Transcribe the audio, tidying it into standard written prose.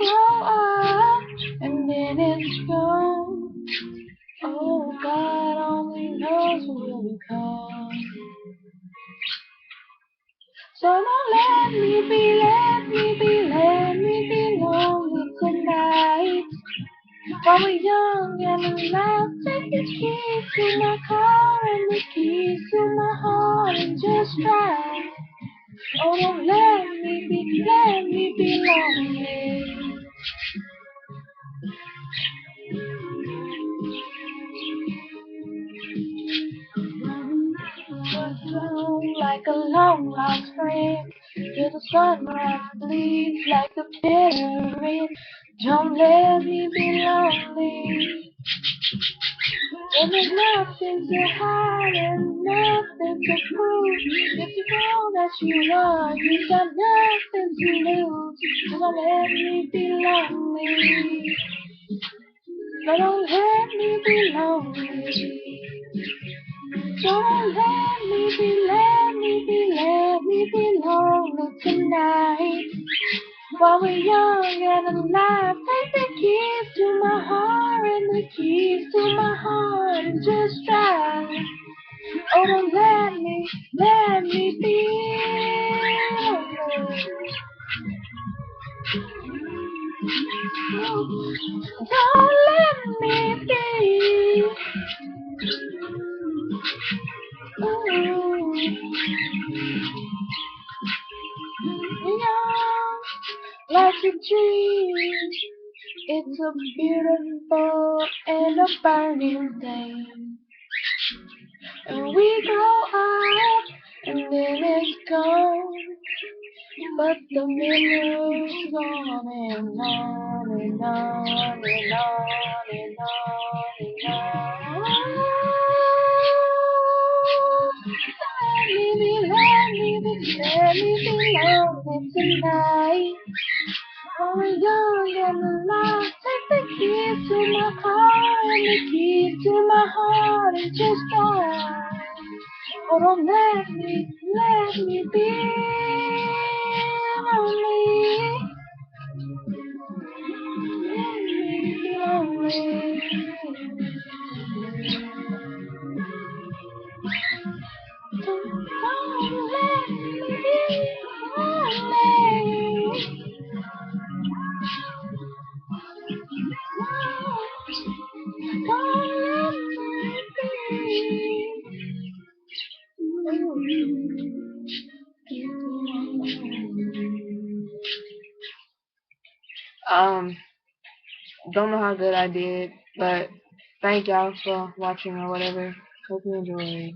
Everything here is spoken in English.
grow up and then it's gone. Oh, God only knows what will become. So don't let me be lonely tonight. While we're young and alive, take the keys to my car and the keys to my heart and just drive. Oh, don't let me be lonely. Like a long lost friend, till the sunrise bleeds like the bitter rain. Don't let me be lonely. And there's nothing to hide and nothing to prove. If you know that you are, you got nothing to lose. So don't let me be lonely. No, don't let me be lonely. Don't let me be lonely tonight. While we're young and alive, take the keys to my heart and the keys to my heart and just drive. Oh, don't let me be lonely. Don't let me be. Young like a dream. It's a beautiful and a burning day. And we grow up and then it's gone. But the memories go on and on and on and on and on and on. Let me be lonely tonight. When we're young and alive, take the keys to my car and the keys to my heart and just drive. Oh, don't let me be lonely. Let me be lonely. Don't let me be lonely. Don't know how good I did, but thank y'all for watching or whatever. Hope you enjoyed.